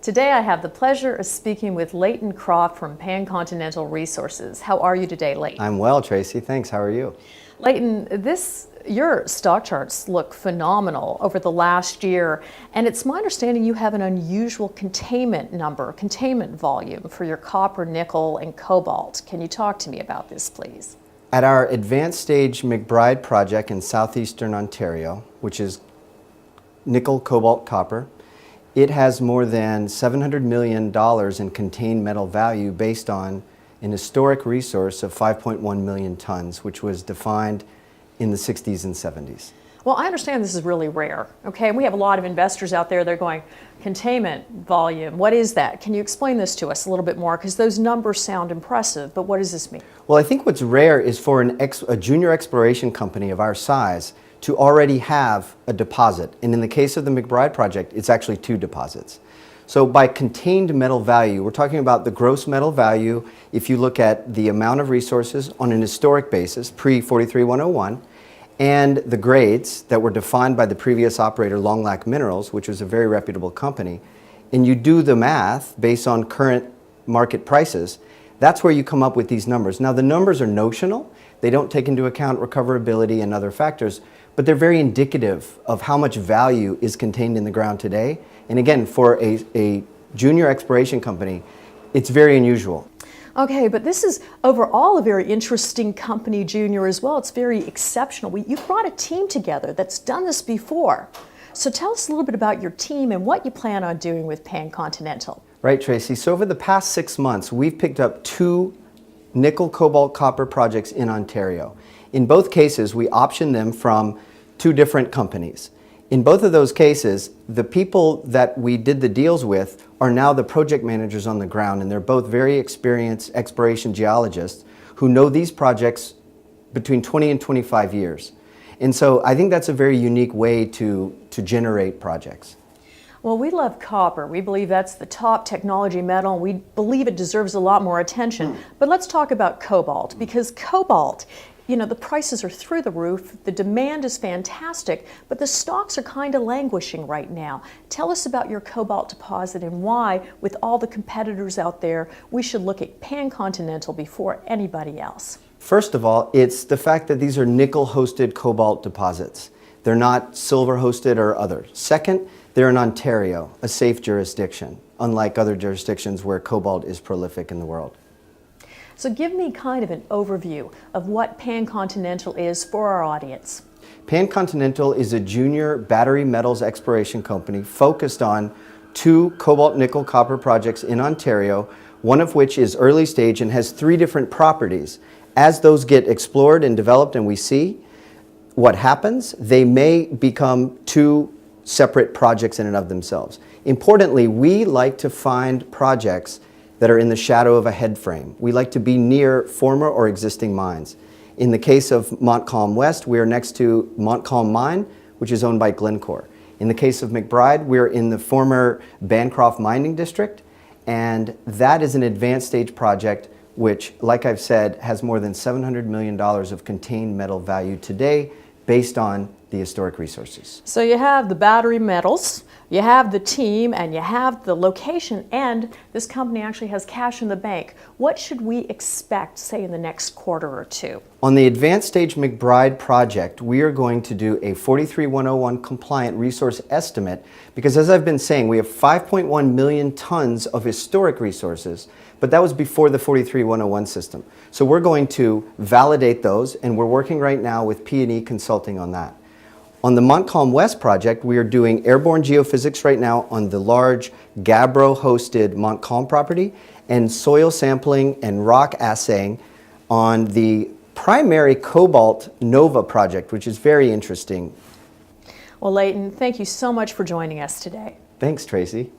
Today I have the pleasure of speaking with Layton Croft from Pancontinental Resources. How are you today, Layton? I'm well, Tracy. Thanks. How are you? Layton, your stock charts look phenomenal over the last year, and it's my understanding you have an unusual containment volume for your copper, nickel, and cobalt. Can you talk to me about this, please? At our advanced stage McBride Project in southeastern Ontario, which is Nickel-Cobalt-Copper, it has more than $700 million in contained metal value based on an historic resource of 5.1 million tons, which was defined in the 60s and 70s. Well, I understand this is really rare, okay? And we have a lot of investors out there, they're going, containment volume, what is that? Can you explain this to us a little bit more? Because those numbers sound impressive, but what does this mean? Well, I think what's rare is for a junior exploration company of our size to already have a deposit. And in the case of the McBride Project, it's actually 2 deposits. So by contained metal value, we're talking about the gross metal value if you look at the amount of resources on an historic basis, pre-43101, and the grades that were defined by the previous operator, Long Lac Minerals, which was a very reputable company, and you do the math based on current market prices, that's where you come up with these numbers. Now the numbers are notional, they don't take into account recoverability and other factors, but they're very indicative of how much value is contained in the ground today. And again, for a junior exploration company, it's very unusual. Okay, but this is overall a very interesting company, Junior, as well. It's very exceptional. You've brought a team together that's done this before. So tell us a little bit about your team and what you plan on doing with Pancontinental. Right, Tracy. So over the past 6 months, we've picked up 2 nickel-cobalt-copper projects in Ontario. In both cases, we optioned them from 2 different companies. In both of those cases, the people that we did the deals with are now the project managers on the ground, and they're both very experienced exploration geologists who know these projects between 20 and 25 years. And so I think that's a very unique way to generate projects. Well, we love copper. We believe that's the top technology metal, and we believe it deserves a lot more attention. But let's talk about cobalt, because cobalt, you know, the prices are through the roof, the demand is fantastic, but the stocks are kind of languishing right now. Tell us about your cobalt deposit and why, with all the competitors out there, we should look at Pancontinental before anybody else. First of all, it's the fact that these are nickel-hosted cobalt deposits. They're not silver-hosted or other. Second, they're in Ontario, a safe jurisdiction, unlike other jurisdictions where cobalt is prolific in the world. So give me kind of an overview of what Pancontinental is for our audience. Pancontinental is a junior battery metals exploration company focused on 2 cobalt-nickel-copper projects in Ontario, one of which is early stage and has 3 different properties. As those get explored and developed and we see what happens, they may become 2 separate projects in and of themselves. Importantly, we like to find projects that are in the shadow of a head frame. We like to be near former or existing mines. In the case of Montcalm West, we are next to Montcalm Mine, which is owned by Glencore. In the case of McBride, we're in the former Bancroft Mining District, and that is an advanced stage project which, like I've said, has more than $700 million of contained metal value today based on the historic resources. So you have the battery metals, you have the team, and you have the location, and this company actually has cash in the bank. What should we expect, say, in the next quarter or 2? On the advanced stage McBride project, we are going to do a 43101 compliant resource estimate because, as I've been saying, we have 5.1 million tons of historic resources, but that was before the 43101 system. So we're going to validate those, and we're working right now with P&E Consulting on that. On the Montcalm West project, we are doing airborne geophysics right now on the large Gabbro-hosted Montcalm property and soil sampling and rock assaying on the primary Cobalt Nova project, which is very interesting. Well, Layton, thank you so much for joining us today. Thanks, Tracy.